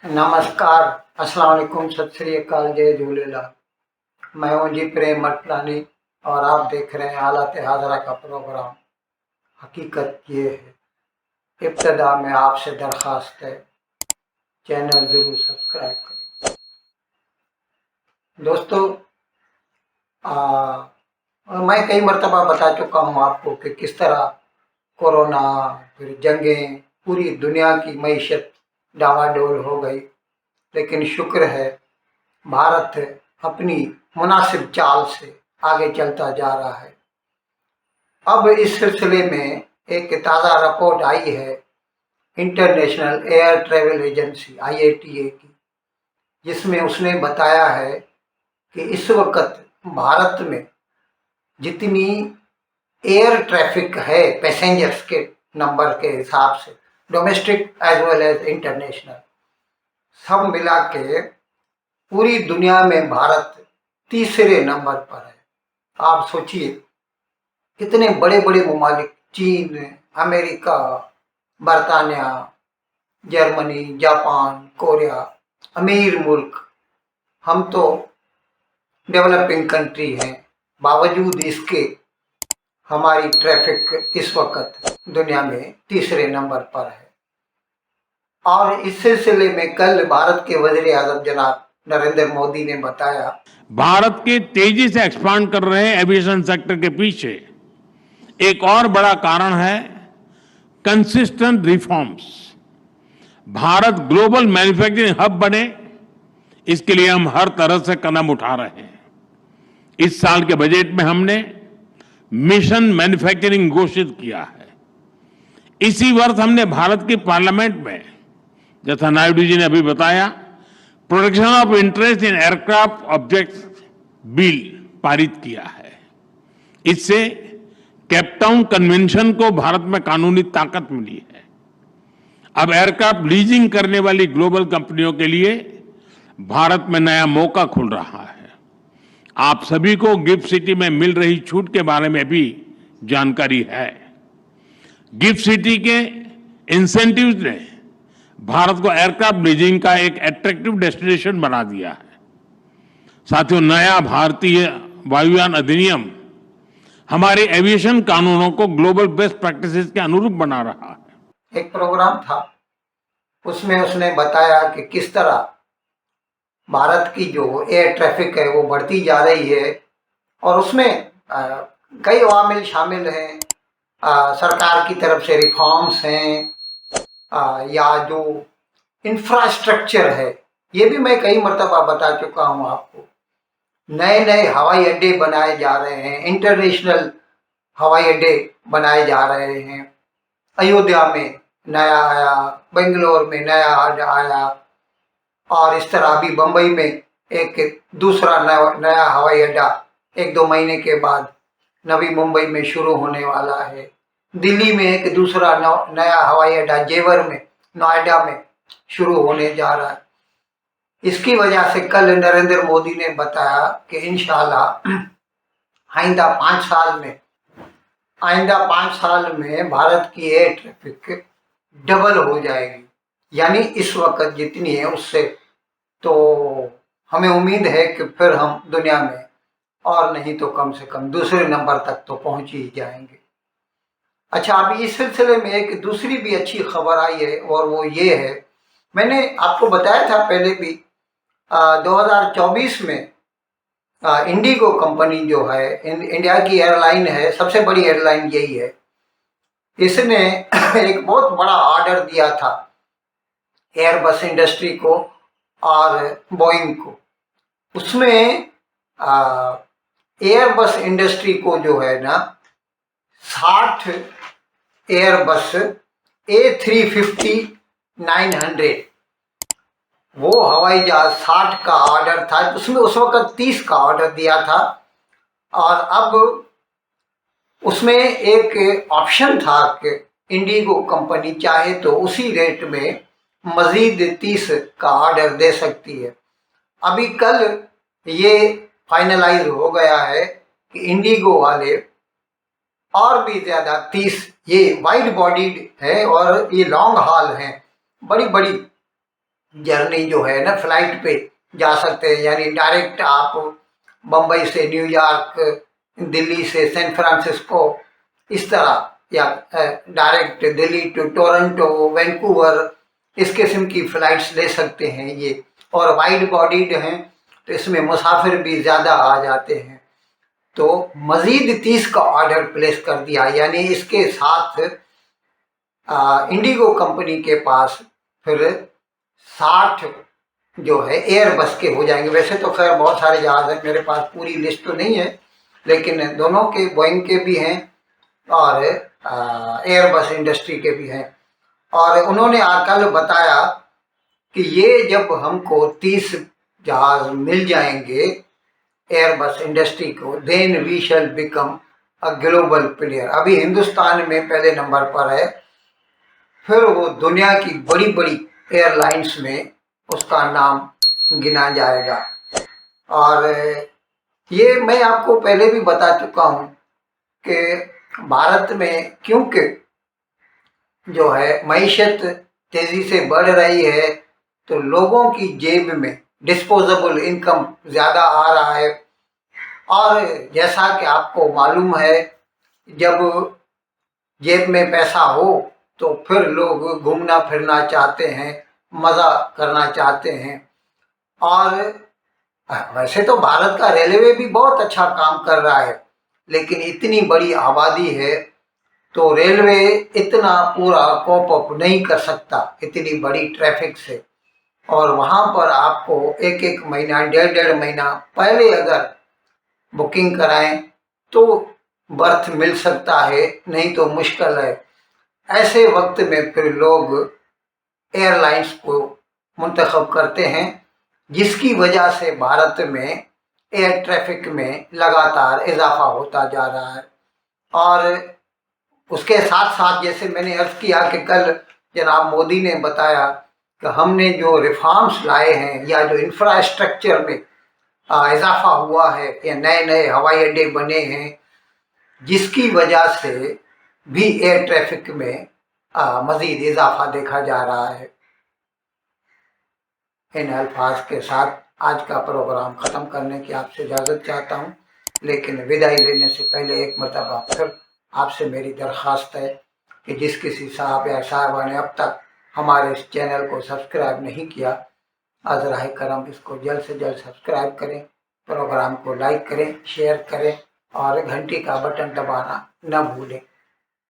नमस्कार, अस्सलाम वालेकुम, सत श्री अकाल, जय झूलेलाल। मैं हूं जी प्रेम मटलानी और आप देख रहे हैं हालात हाजरा का प्रोग्राम। हकीकत ये है, इब्तदा में आपसे दरख्वास्त है, चैनल ज़रूर सब्सक्राइब करें। दोस्तों, मैं कई मरतबा बता चुका हूं आपको कि किस तरह कोरोना, फिर जंगें, पूरी दुनिया की मईशत डावाडोल हो गई। लेकिन शुक्र है, भारत अपनी मुनासिब चाल से आगे चलता जा रहा है। अब इस सिलसिले में एक ताज़ा रिपोर्ट आई है international air travel agency IATA की, जिसमें उसने बताया है कि इस वक्त भारत में जितनी एयर ट्रैफिक है पैसेंजर्स के नंबर के हिसाब से, domestic as well as international, सब मिला के पूरी दुनिया में भारत तीसरे नंबर पर है। आप सोचिए, कितने बड़े बड़े ममालिक, चीन, अमेरिका, बरतानिया, जर्मनी, जापान, कोरिया, अमीर मुल्क, हम तो डेवलपिंग कंट्री हैं, बावजूद इसके हमारी ट्रैफिक इस वक्त दुनिया में तीसरे नंबर पर है। और इस सिलसिले में कल भारत के वज़ीर आज़म जनाब नरेंद्र मोदी ने बताया, भारत के तेजी से एक्सपांड कर रहे एविएशन सेक्टर के पीछे एक और बड़ा कारण है consistent reforms. Bharat global manufacturing hub बने, इसके लिए हम हर तरह से कदम उठा रहे हैं। इस साल के बजट में हमने मिशन मैन्युफैक्चरिंग घोषित किया है। इसी वर्ष हमने भारत की पार्लियामेंट में, जैसा नायडू जी ने अभी बताया, protection of interest in aircraft objects bill पारित किया है। इससे केपटाउन कन्वेंशन को भारत में कानूनी ताकत मिली है। अब एयरक्राफ्ट लीजिंग करने वाली ग्लोबल कंपनियों के लिए भारत में नया मौका खुल रहा है। आप सभी को गिफ्ट सिटी में मिल रही छूट के बारे में भी जानकारी है। गिफ्ट सिटी के इंसेंटिव्स ने भारत को एयरक्राफ्ट लीजिंग का एक अट्रैक्टिव डेस्टिनेशन बना दिया है। साथियों, नया भारतीय वायुयान अधिनियम हमारे एविएशन कानूनों को ग्लोबल बेस्ट प्रैक्टिसेस के अनुरूप बना रहा है। एक प्रोग्राम था, उसमें उसने बताया कि किस तरह भारत की जो एयर ट्रैफिक है वो बढ़ती जा रही है और उसमें कई अवामिल शामिल हैं। सरकार की तरफ से रिफॉर्म्स हैं, या जो इंफ्रास्ट्रक्चर है, ये भी मैं कई मरतबा बता चुका हूँ आपको। नए नए हवाई अड्डे बनाए जा रहे हैं, इंटरनेशनल हवाई अड्डे बनाए जा रहे हैं। अयोध्या में नया आया, बेंगलोर में नया आया, और इस तरह अभी बम्बई में एक दूसरा नया हवाई अड्डा 1-2 महीने के बाद नवी मुंबई में शुरू होने वाला है। दिल्ली में एक दूसरा नया हवाई अड्डा जेवर में, नोएडा में शुरू होने जा रहा है। इसकी वजह से कल नरेंद्र मोदी ने बताया कि इंशाल्लाह आइंदा 5 साल में भारत की एयर ट्रैफिक डबल हो जाएगी, यानी इस वक्त जितनी है उससे। तो हमें उम्मीद है कि फिर हम दुनिया में, और नहीं तो कम से कम दूसरे नंबर तक तो पहुंच ही जाएंगे। अच्छा, अभी इस सिलसिले में एक दूसरी भी अच्छी खबर आई है, और वो ये है, मैंने आपको बताया था पहले भी, 2024 में इंडिगो कंपनी जो है, इंडिया की एयरलाइन है, सबसे बड़ी एयरलाइन यही है, इसने एक बहुत बड़ा ऑर्डर दिया था एयरबस इंडस्ट्री को और बोइंग को। उसमें एयरबस इंडस्ट्री को जो है ना 60 एयरबस A350-900, वो हवाई जहाज 60 का ऑर्डर था। उसमें उस वक्त 30 का ऑर्डर दिया था, और अब उसमें एक ऑप्शन था कि इंडिगो कंपनी चाहे तो उसी रेट में मजीद 30 का ऑर्डर दे सकती है। अभी कल ये फाइनलाइज हो गया है कि इंडिगो वाले और भी ज़्यादा 30, ये वाइड बॉडीड है और ये लॉन्ग हॉल हैं, बड़ी बड़ी जर्नी जो है ना फ्लाइट पे जा सकते हैं, यानी डायरेक्ट आप बम्बई से न्यूयॉर्क, दिल्ली से सैन फ्रांसिस्को, इस तरह, या direct Delhi to Toronto, Vancouver, इस किस्म की फ़्लाइट्स ले सकते हैं ये। और वाइड बॉडीड हैं तो इसमें मुसाफिर भी ज़्यादा आ जाते हैं। तो मज़ीद 30 का ऑर्डर प्लेस कर दिया, यानी इसके साथ इंडिगो कंपनी के पास फिर 60 जो है एयरबस के हो जाएंगे। वैसे तो खैर बहुत सारे जहाज़ हैं, मेरे पास पूरी लिस्ट तो नहीं है, लेकिन दोनों के, बोइंग के भी हैं और एयरबस इंडस्ट्री के भी हैं। और उन्होंने कल बताया कि ये जब हमको 30 जहाज़ मिल जाएंगे एयरबस इंडस्ट्री को, then we shall become a global player. अभी हिंदुस्तान में पहले नंबर पर है, फिर वो दुनिया की बड़ी बड़ी एयरलाइंस में उसका नाम गिना जाएगा। और ये मैं आपको पहले भी बता चुका हूँ कि भारत में क्योंकि जो है मईशत तेज़ी से बढ़ रही है, तो लोगों की जेब में डिस्पोजेबल इनकम ज़्यादा आ रहा है। और जैसा कि आपको मालूम है, जब जेब में पैसा हो तो फिर लोग घूमना फिरना चाहते हैं, मज़ा करना चाहते हैं। और वैसे तो भारत का रेलवे भी बहुत अच्छा काम कर रहा है, लेकिन इतनी बड़ी आबादी है तो रेलवे इतना पूरा कोप अप नहीं कर सकता इतनी बड़ी ट्रैफिक से। और वहाँ पर आपको एक एक महीना, डेढ़ डेढ़ महीना पहले अगर बुकिंग कराएं तो बर्थ मिल सकता है, नहीं तो मुश्किल है। ऐसे वक्त में फिर लोग एयरलाइंस को मुंतखब करते हैं, जिसकी वजह से भारत में एयर ट्रैफिक में लगातार इजाफा होता जा रहा है। और उसके साथ साथ जैसे मैंने अर्ज किया कि कल जनाब मोदी ने बताया कि हमने जो रिफॉर्म्स लाए हैं या जो इंफ्रास्ट्रक्चर में इजाफा हुआ है, या नए नए हवाई अड्डे बने हैं, जिसकी वजह से भी एयर ट्रैफिक में मज़ीद इजाफा देखा जा रहा है। इन अल्फाज के साथ आज का प्रोग्राम ख़त्म करने की आपसे इजाज़त चाहता हूँ, लेकिन विदाई लेने से पहले एक मरतबा फिर आपसे मेरी दरख्वास्त है कि जिस किसी साहब या साहबा ने अब तक हमारे इस चैनल को सब्सक्राइब नहीं किया, अज़राह करम इसको जल्द से जल्द सब्सक्राइब करें, प्रोग्राम को लाइक करें, शेयर करें और घंटी का बटन दबाना न भूलें।